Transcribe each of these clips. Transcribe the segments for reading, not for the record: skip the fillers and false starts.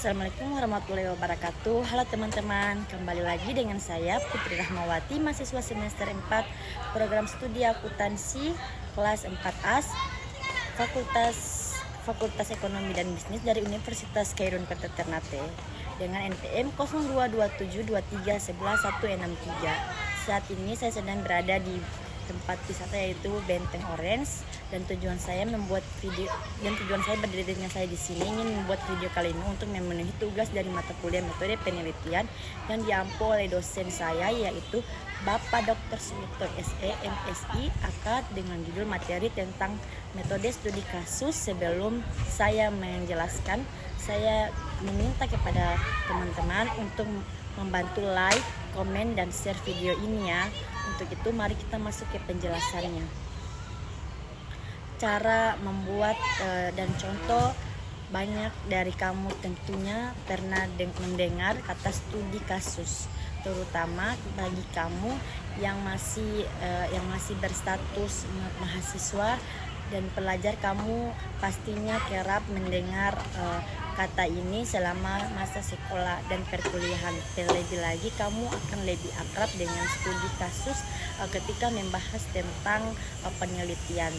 Assalamualaikum warahmatullahi wabarakatuh. Halo teman-teman, kembali lagi dengan saya Putri Rahmawati, mahasiswa semester 4 program studi akuntansi kelas 4AS Fakultas Ekonomi dan Bisnis dari Universitas Khairun Kota Ternate dengan NPM 022723111163. Saat ini saya sedang berada di tempat wisata yaitu Benteng Orange, dan tujuan saya berdiri dengan saya di sini ingin membuat video kali ini untuk memenuhi tugas dari mata kuliah metode penelitian yang diampu oleh dosen saya, yaitu Bapak Dr. Sumitto SE MSI AKAD, dengan judul materi tentang metode studi kasus. Sebelum saya menjelaskan, saya meminta kepada teman-teman untuk membantu like, komen, dan share video ini ya. Untuk itu mari kita masuk ke penjelasannya. Cara membuat dan contoh, banyak dari kamu tentunya pernah mendengar kata studi kasus, terutama bagi kamu yang masih berstatus mahasiswa dan pelajar. Kamu pastinya kerap mendengar kata ini selama masa sekolah dan perkuliahan. Terlebih lagi kamu akan lebih akrab dengan studi kasus ketika membahas tentang penelitian.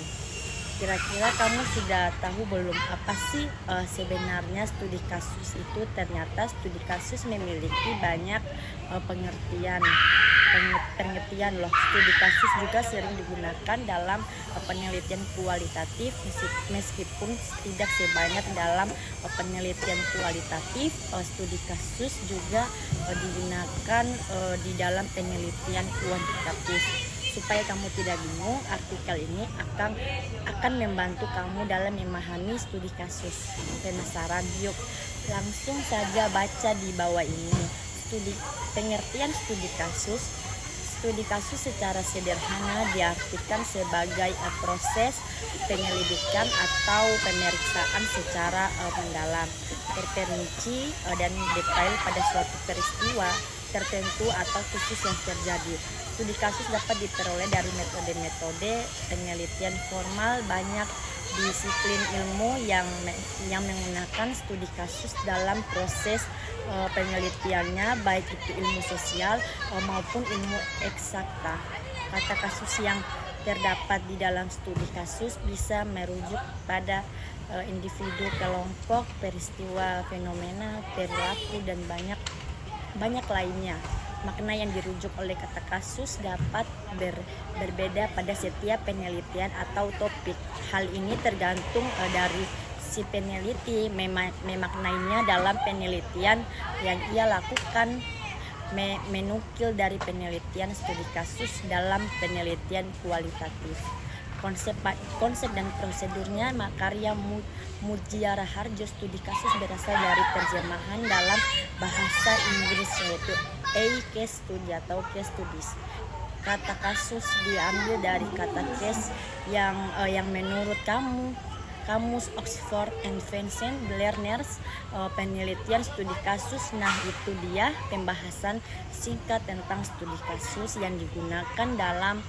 Kira-kira kamu sudah tahu belum apa sih sebenarnya studi kasus itu? Ternyata studi kasus memiliki banyak pengertian loh. Studi kasus juga sering digunakan dalam penelitian kualitatif, meskipun tidak sebanyak dalam penelitian kualitatif. Studi kasus juga digunakan di dalam penelitian kuantitatif. Supaya kamu tidak bingung, artikel ini akan membantu kamu dalam memahami studi kasus. Penasaran? Yuk langsung saja baca di bawah ini. Pengertian studi kasus. Studi kasus secara sederhana diartikan sebagai proses penyelidikan atau pemeriksaan secara mendalam, terperinci dan detail pada suatu peristiwa tertentu atau khusus yang terjadi. Studi kasus dapat diperoleh dari metode-metode penelitian formal. Banyak disiplin ilmu yang menggunakan studi kasus dalam proses penelitiannya, baik itu ilmu sosial maupun ilmu eksakta. Kata kasus yang terdapat di dalam studi kasus bisa merujuk pada individu, kelompok, peristiwa, fenomena, perilaku, dan banyak lainnya. Makna yang dirujuk oleh kata kasus dapat berbeda pada setiap penelitian atau topik. Hal ini tergantung dari si peneliti memaknainya dalam penelitian yang ia lakukan. Menukil dari penelitian studi kasus dalam penelitian kualitatif. Konsep dan prosedurnya. Karya Mujia Raharjo. Studi kasus berasal dari terjemahan dalam bahasa Inggris, yaitu case study atau case studies. Kata kasus diambil dari kata case yang menurut Kamus Oxford and Vincent Lerner's penelitian studi kasus. Nah, itu dia pembahasan singkat tentang studi kasus yang digunakan dalam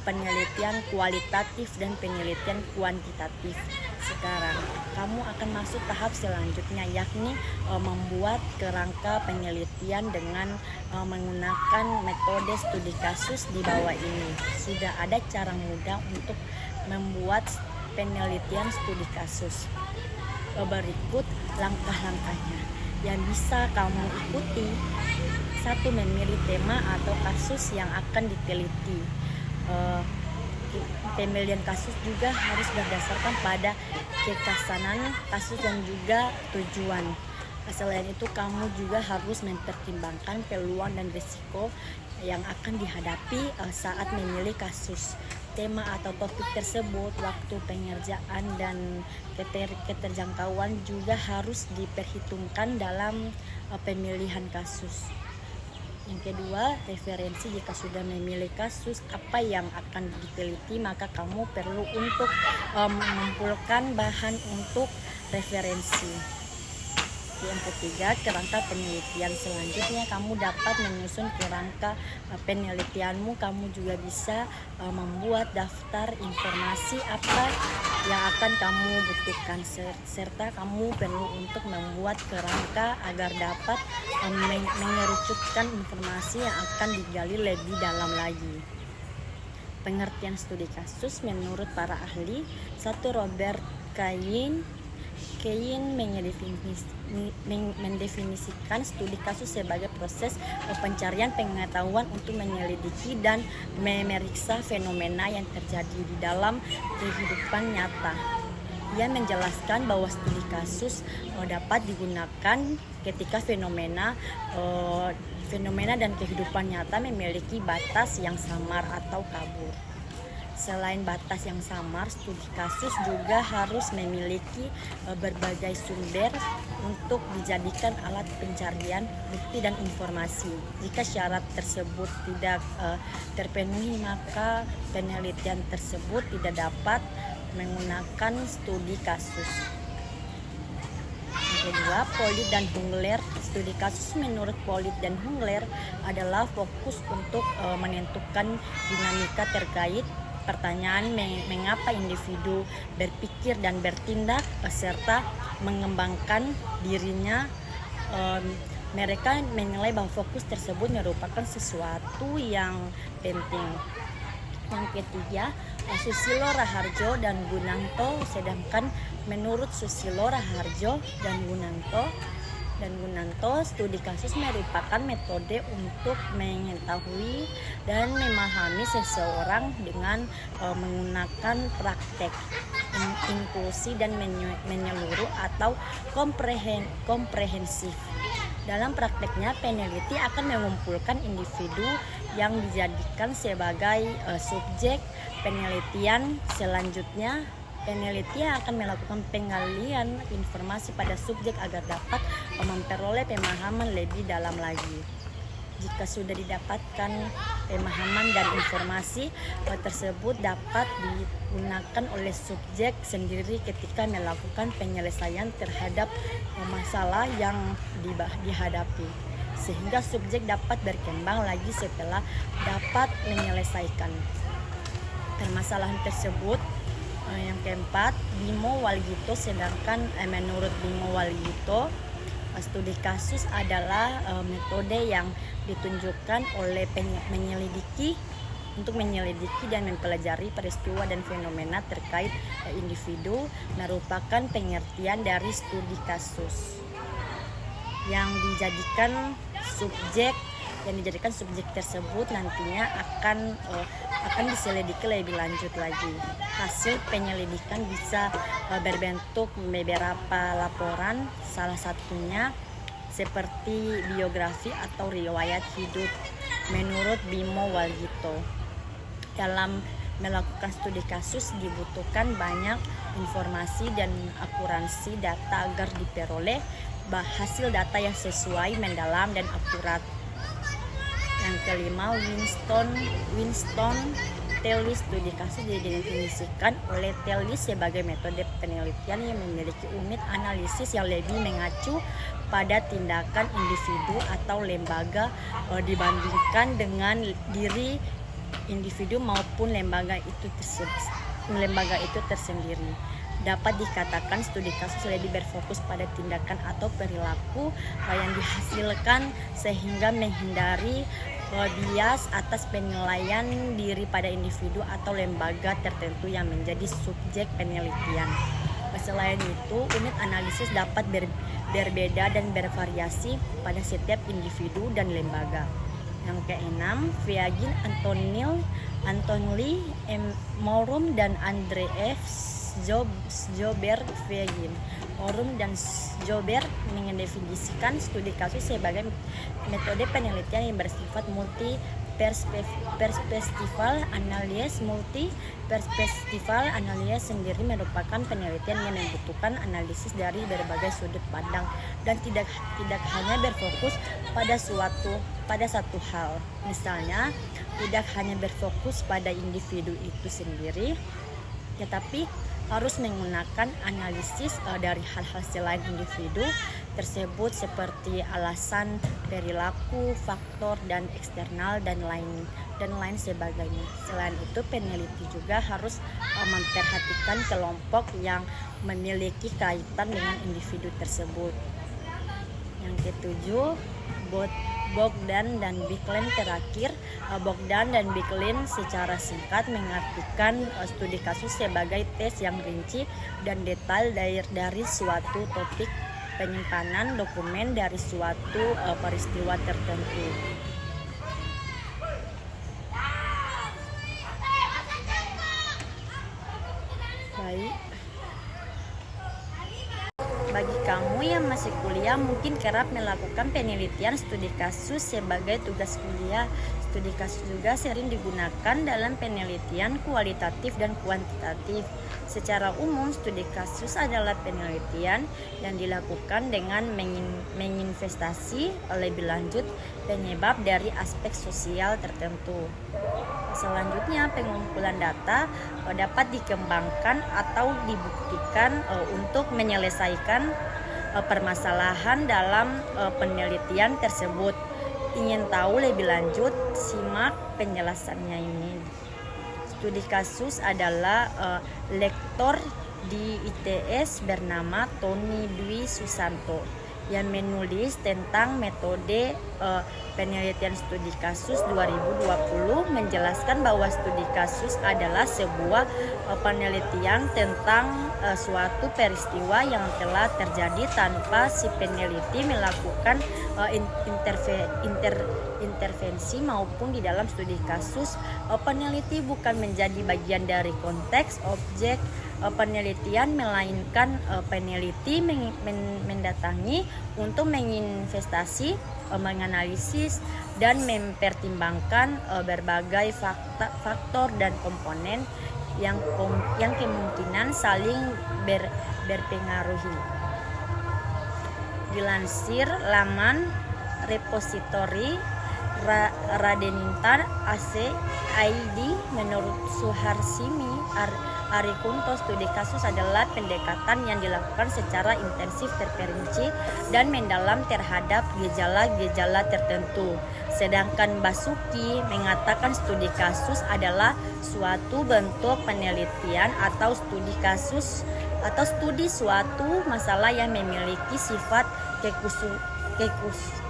penelitian kualitatif dan penelitian kuantitatif. Sekarang kamu akan masuk tahap selanjutnya, yakni membuat kerangka penelitian dengan menggunakan metode studi kasus di bawah ini. Sudah ada cara mudah untuk membuat penelitian studi kasus. Berikut langkah-langkahnya yang bisa kamu ikuti. 1. Memilih tema atau kasus yang akan diteliti. Pemilihan kasus juga harus berdasarkan pada kekhasanan kasus dan juga tujuan. Selain itu, kamu juga harus mempertimbangkan peluang dan risiko yang akan dihadapi saat memilih kasus. Tema atau topik tersebut, waktu pengerjaan, dan keterjangkauan juga harus diperhitungkan dalam pemilihan kasus. Yang kedua, referensi. Jika sudah memilih kasus apa yang akan diteliti, maka kamu perlu untuk mengumpulkan bahan untuk referensi. Yang ketiga, kerangka penelitian. Selanjutnya kamu dapat menyusun kerangka penelitianmu. Kamu juga bisa membuat daftar informasi apa yang akan kamu butuhkan, serta kamu perlu untuk membuat kerangka agar dapat mengerucutkan informasi yang akan digali lebih dalam lagi. Pengertian studi kasus menurut para ahli. 1. Robert Kayin mendefinisikan studi kasus sebagai proses pencarian pengetahuan untuk menyelidiki dan memeriksa fenomena yang terjadi di dalam kehidupan nyata. Ia menjelaskan bahwa studi kasus dapat digunakan ketika fenomena dan kehidupan nyata memiliki batas yang samar atau kabur. Selain batas yang samar, studi kasus juga harus memiliki berbagai sumber untuk dijadikan alat pencarian bukti dan informasi. Jika syarat tersebut tidak terpenuhi, maka penelitian tersebut tidak dapat menggunakan studi kasus. Yang kedua, Pollitt dan Hungler. Studi kasus menurut Pollitt dan Hungler adalah fokus untuk menentukan dinamika terkait pertanyaan mengapa individu berpikir dan bertindak serta mengembangkan dirinya. Mereka menilai bahwa fokus tersebut merupakan sesuatu yang penting. Yang ketiga, Susilo Raharjo dan Gunanto. Sedangkan menurut Susilo Raharjo dan Gunanto, studi kasus merupakan metode untuk mengetahui dan memahami seseorang dengan menggunakan praktek inklusi dan menyeluruh atau komprehensif. Dalam prakteknya, peneliti akan mengumpulkan individu yang dijadikan sebagai subjek penelitian. Selanjutnya, peneliti akan melakukan penggalian informasi pada subjek agar dapat memperoleh pemahaman lebih dalam lagi. Jika sudah didapatkan pemahaman dan informasi tersebut dapat digunakan oleh subjek sendiri ketika melakukan penyelesaian terhadap masalah yang dihadapi, sehingga subjek dapat berkembang lagi setelah dapat menyelesaikan permasalahan tersebut. Yang keempat, Bimo Walgito. Sedangkan menurut Bimo Walgito, studi kasus adalah metode yang ditunjukkan oleh untuk menyelidiki dan mempelajari peristiwa dan fenomena terkait individu, merupakan pengertian dari studi kasus yang dijadikan subjek tersebut nantinya akan diselidiki lebih lanjut lagi. Hasil penyelidikan bisa berbentuk beberapa laporan, salah satunya seperti biografi atau riwayat hidup. Menurut Bimo Walgito, dalam melakukan studi kasus dibutuhkan banyak informasi dan akurasi data agar diperoleh hasil data yang sesuai, mendalam, dan akurat. Yang kelima, Winston Tellis. Studi kasus didefinisikan oleh Tellis sebagai metode penelitian yang memiliki unit analisis yang lebih mengacu pada tindakan individu atau lembaga dibandingkan dengan diri individu maupun lembaga itu tersendiri. Dapat dikatakan studi kasus lebih berfokus pada tindakan atau perilaku yang dihasilkan sehingga menghindari bias atas penilaian diri pada individu atau lembaga tertentu yang menjadi subjek penelitian. Selain itu, unit analisis dapat berbeda dan bervariasi pada setiap individu dan lembaga. Yang keenam, Viagin, Antonli M. Morum, dan Andre F. Sjoberg. Viagin, Morum, dan Sjoberg mendefinisikan studi kasus sebagai metode penelitian yang bersifat multi-perspektifal. Multi-perspektifal analisis sendiri merupakan penelitian yang membutuhkan analisis dari berbagai sudut pandang dan tidak hanya berfokus pada satu hal. Misalnya, tidak hanya berfokus pada individu itu sendiri, tetapi harus menggunakan analisis dari hal-hal selain individu tersebut seperti alasan, perilaku, faktor dan eksternal dan lain sebagainya. Selain itu, peneliti juga harus memperhatikan kelompok yang memiliki kaitan dengan individu tersebut. Yang ketujuh, Bogdan dan Bicklin terakhir. Bogdan dan Bicklin secara singkat mengartikan studi kasus sebagai tes yang rinci dan detail dari suatu topik penyimpanan dokumen dari suatu peristiwa tertentu. Baik. Bagi kamu yang masih kuliah mungkin kerap melakukan penelitian studi kasus sebagai tugas kuliah. Studi kasus juga sering digunakan dalam penelitian kualitatif dan kuantitatif. Secara umum, studi kasus adalah penelitian yang dilakukan dengan menginvestasi lebih lanjut penyebab dari aspek sosial tertentu. Selanjutnya, pengumpulan data dapat dikembangkan atau dibuktikan untuk menyelesaikan permasalahan dalam penelitian tersebut. Ingin tahu lebih lanjut, simak penjelasannya ini. Studi kasus adalah lektor di ITS bernama Tony Dwi Susanto yang menulis tentang metode penelitian studi kasus 2020, menjelaskan bahwa studi kasus adalah sebuah penelitian tentang suatu peristiwa yang telah terjadi tanpa si peneliti melakukan intervensi maupun di dalam studi kasus. Peneliti bukan menjadi bagian dari konteks objek penelitian, melainkan peneliti mendatangi untuk menginvestasi, menganalisis dan mempertimbangkan berbagai faktor dan komponen yang kemungkinan saling berpengaruhi. Dilansir laman repositori Radenintar AC.id, menurut Suharsini Arikunto, studi kasus adalah pendekatan yang dilakukan secara intensif, terperinci, dan mendalam terhadap gejala-gejala tertentu. Sedangkan Basuki mengatakan studi kasus adalah suatu bentuk penelitian atau studi kasus atau studi suatu masalah yang memiliki sifat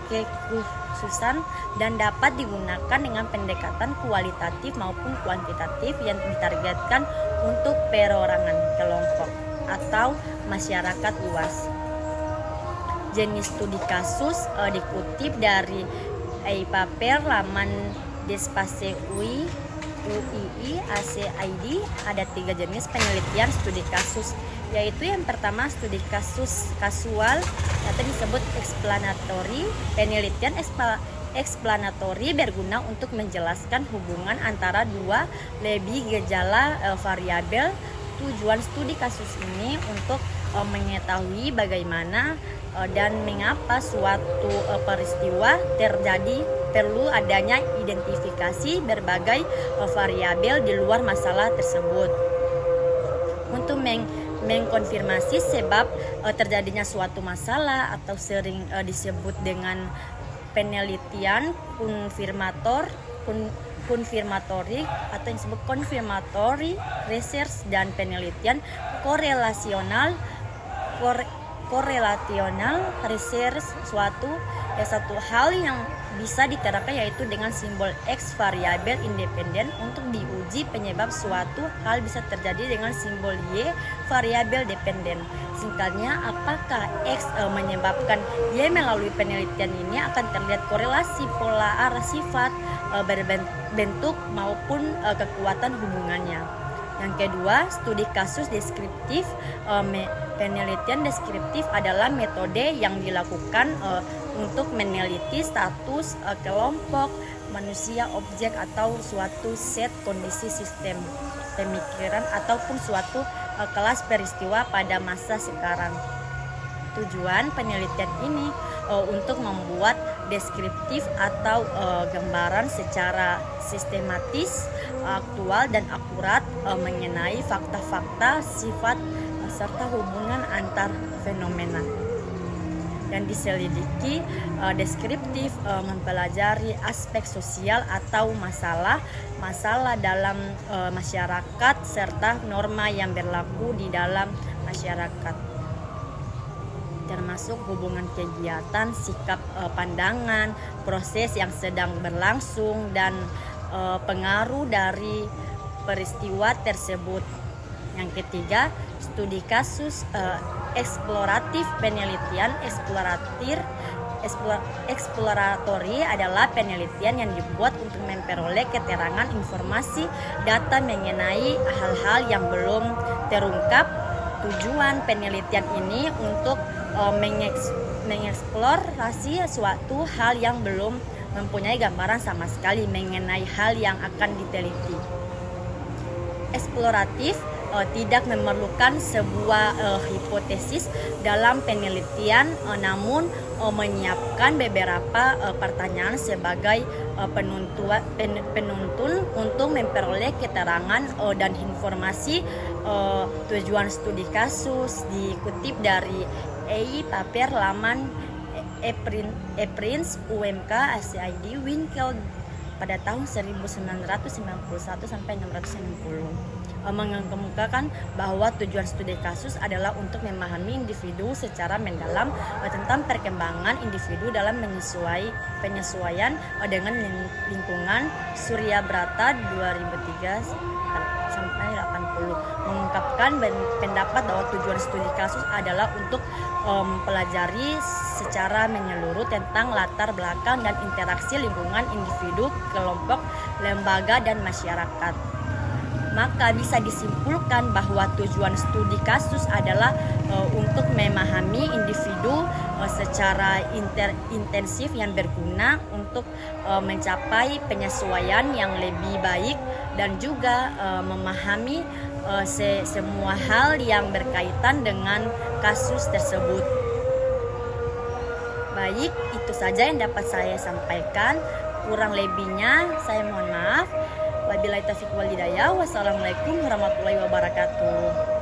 kekhususan dan dapat digunakan dengan pendekatan kualitatif maupun kuantitatif yang ditargetkan untuk perorangan, kelompok, atau masyarakat luas. Jenis studi kasus dikutip dari paper laman Despace UII AC.id. Ada 3 jenis penelitian studi kasus, yaitu yang pertama studi kasus kasual atau disebut explanatory. Penelitian explanatory berguna untuk menjelaskan hubungan antara dua lebih gejala variabel. Tujuan studi kasus ini untuk mengetahui bagaimana dan mengapa suatu peristiwa terjadi. Perlu adanya identifikasi berbagai variabel di luar masalah tersebut untuk mengkonfirmasi sebab terjadinya suatu masalah, atau sering disebut dengan penelitian konfirmatorik atau yang disebut confirmatory research, dan penelitian korelasional research, satu hal yang bisa diterapkan yaitu dengan simbol X variabel independen untuk diuji penyebab suatu hal bisa terjadi dengan simbol Y variabel dependen. Singkatnya, apakah X menyebabkan Y? Melalui penelitian ini akan terlihat korelasi pola arah sifat, bentuk maupun kekuatan hubungannya. Yang kedua, studi kasus deskriptif. Penelitian deskriptif adalah metode yang dilakukan untuk meneliti status kelompok, manusia, objek, atau suatu set kondisi sistem pemikiran ataupun suatu kelas peristiwa pada masa sekarang. Tujuan penelitian ini untuk membuat deskriptif atau gambaran secara sistematis, aktual dan akurat mengenai fakta-fakta, sifat serta hubungan antar fenomena. dan diselidiki, deskriptif, mempelajari aspek sosial atau masalah dalam masyarakat serta norma yang berlaku di dalam masyarakat, termasuk hubungan kegiatan, sikap, pandangan, proses yang sedang berlangsung, dan pengaruh dari peristiwa tersebut. Yang ketiga, studi kasus eksploratif. Penelitian eksploratori adalah penelitian yang dibuat untuk memperoleh keterangan, informasi, data mengenai hal-hal yang belum terungkap. Tujuan penelitian ini untuk mengeksplorasi suatu hal yang belum mempunyai gambaran sama sekali mengenai hal yang akan diteliti. Eksploratif tidak memerlukan sebuah hipotesis dalam penelitian, namun menyiapkan beberapa pertanyaan sebagai penuntun untuk memperoleh keterangan dan informasi. Tujuan studi kasus dikutip dari paper laman Prince UMK ACID Winkel pada tahun 1991 sampai 660. Mengemukakan bahwa tujuan studi kasus adalah untuk memahami individu secara mendalam tentang perkembangan individu dalam penyesuaian dengan lingkungan. Surya Brata 2003 sampai 80 mengungkapkan pendapat bahwa tujuan studi kasus adalah untuk mempelajari secara menyeluruh tentang latar belakang dan interaksi lingkungan individu, kelompok, lembaga, dan masyarakat. Maka bisa disimpulkan bahwa tujuan studi kasus adalah untuk memahami individu secara intensif yang berguna untuk mencapai penyesuaian yang lebih baik dan juga memahami semua hal yang berkaitan dengan kasus tersebut. Baik, itu saja yang dapat saya sampaikan. Kurang lebihnya saya mohon maaf. Wabillahi taufiq wal hidayah. Wassalamualaikum warahmatullahi wabarakatuh.